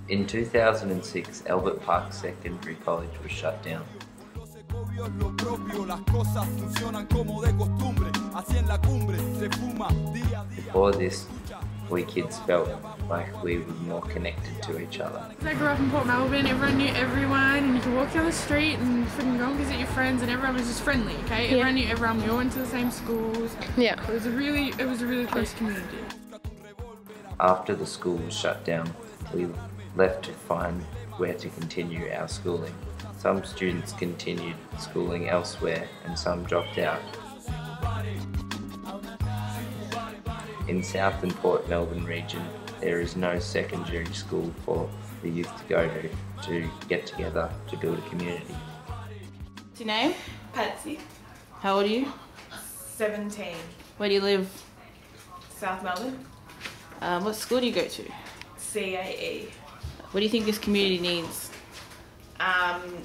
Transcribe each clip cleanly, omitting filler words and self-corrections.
In 2006, Albert Park Secondary College was shut down. Before this, we kids felt like we were more connected to each other. I grew up in Port Melbourne, everyone knew everyone, and you could walk down the street and freaking go and visit your friends, and everyone was just friendly, okay? Yeah. Everyone knew everyone, we all went to the same schools. Yeah. It was a really close community. After the school was shut down, we left to find where to continue our schooling. Some students continued schooling elsewhere and some dropped out. In South and Port Melbourne region, there is no secondary school for the youth to go to get together to build a community. What's your name? Patsy. How old are you? 17. Where do you live? South Melbourne. What school do you go to? CAE. What do you think this community needs?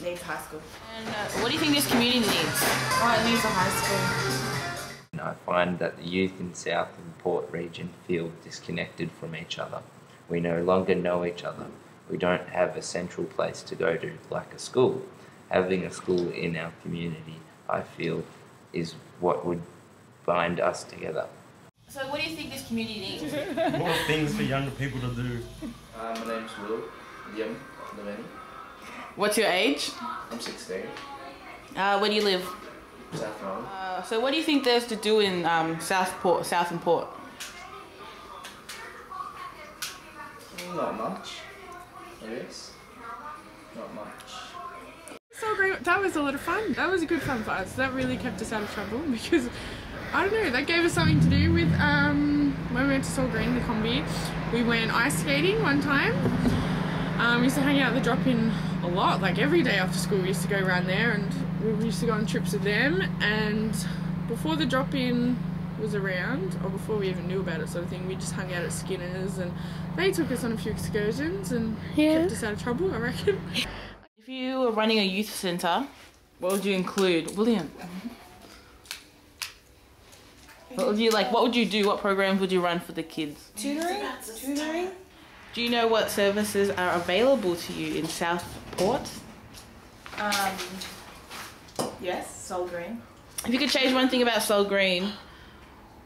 Needs high school. And what do you think this community needs? Oh, it needs a high school. I find that the youth in South and Port region feel disconnected from each other. We no longer know each other. We don't have a central place to go to like a school. Having a school in our community, I feel, is what would bind us together. So what do you think this community needs? More things for younger people to do. My name's William Lemeni. What's your age? I'm 16. Where do you live? South Melbourne. So what do you think there's to do in South and Port? Not much, I guess. Not much. So great, that was a lot of fun. That was a good fun for us. That really kept us out of trouble because, I don't know, that gave us something to do with, when we went to South Green, the combi, we went ice skating one time. We used to hang out at the drop-in a lot, like every day after school we used to go around there, and we used to go on trips with them. And before the drop-in was around, or before we even knew about it sort of thing, we just hung out at Skinner's, and they took us on a few excursions and kept us out of trouble, I reckon. If you were running a youth centre, what would you include? William? What would you do? What programs would you run for the kids? Tutoring. Do you know what services are available to you in South Port? Yes, Soul Green. If you could change one thing about Soul Green,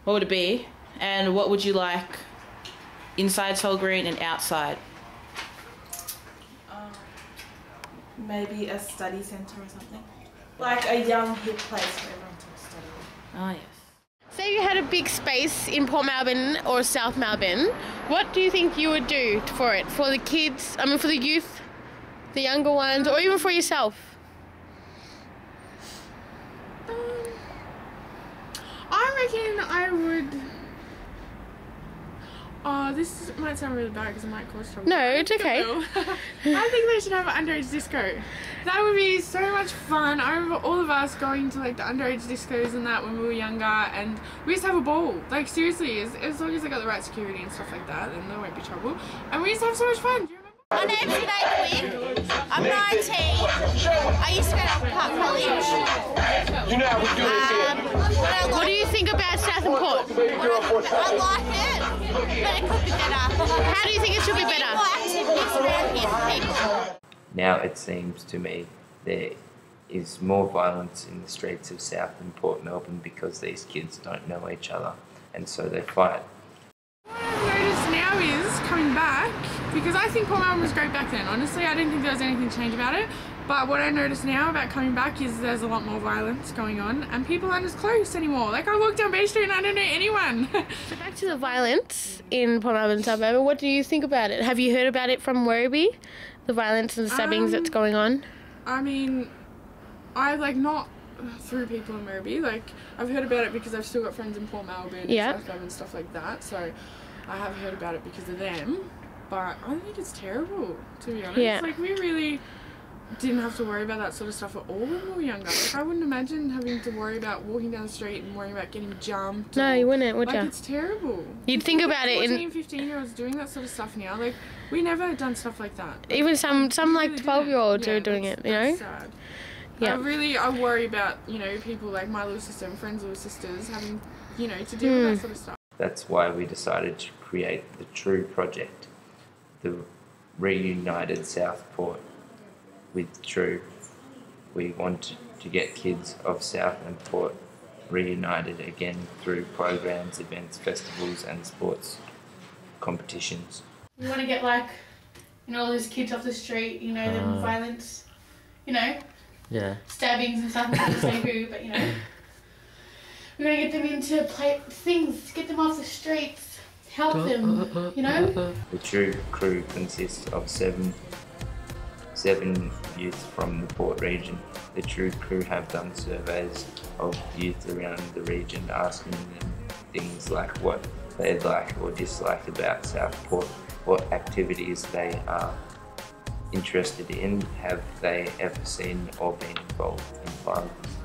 what would it be? And what would you like inside Soul Green and outside? Maybe a study centre or something. Like a young hip place for everyone to study. Oh yes. Say you had a big space in Port Melbourne or South Melbourne, what do you think you would do for it? For the kids, I mean for the youth, the younger ones, or even for yourself? I reckon I would... Oh, this might sound really bad because it might cause trouble. No, it's okay. I think they should have an underage disco. That would be so much fun. I remember all of us going to like the underage discos and that when we were younger, and we used to have a ball. Like seriously, as long as they got the right security and stuff like that, then there won't be trouble. And we used to have so much fun. Do you remember? My name's Renee Quinn. I'm 19. I used to go to Park College. You know how we do this here. What do you think about South and Port? I like it, but it could be better. How do you think it should be More better? activities around here for people. Now it seems to me there is more violence in the streets of South and Port Melbourne because these kids don't know each other and so they fight. What I've noticed now is coming back, because I think Port Melbourne was great back then. Honestly, I didn't think there was anything to change about it. But what I notice now about coming back is there's a lot more violence going on and people aren't as close anymore. Like I walk down Bay Street and I don't know anyone. So back to the violence in Port Melbourne, South Melbourne, what do you think about it? Have you heard about it from Werribee? The violence and the stabbings that's going on? I mean, I like not through people in Werribee. Like I've heard about it because I've still got friends in Port Melbourne and South Melbourne and stuff like that. So I have heard about it because of them. But I think it's terrible, to be honest. Yeah. Like we really didn't have to worry about that sort of stuff at all when we were younger. Like I wouldn't imagine having to worry about walking down the street and worrying about getting jumped. No, you wouldn't, would like you? It's terrible. You'd think about it 14, 15-year-olds doing that sort of stuff now. Like we never done stuff like that. Like, even some like really 12-year-olds yeah, are doing it, you know? That's sad. Yeah. I worry about, you know, people like my little sister and friends' little sisters having, you know, to deal with that sort of stuff. That's why we decided to create the True project. The reunited South Port with Tru. We want to get kids of South and Port reunited again through programs, events, festivals and sports competitions. We want to get like, you know, all those kids off the street, you know, the violence, you know, stabbings and stuff, not to say who, but you know. We're going to get them into things, get them off the streets, help them, you know. The Tru crew consists of seven youth from the Port region. The Tru crew have done surveys of youth around the region, asking them things like what they like or dislike about South Port, what activities they are interested in, have they ever seen or been involved in violence.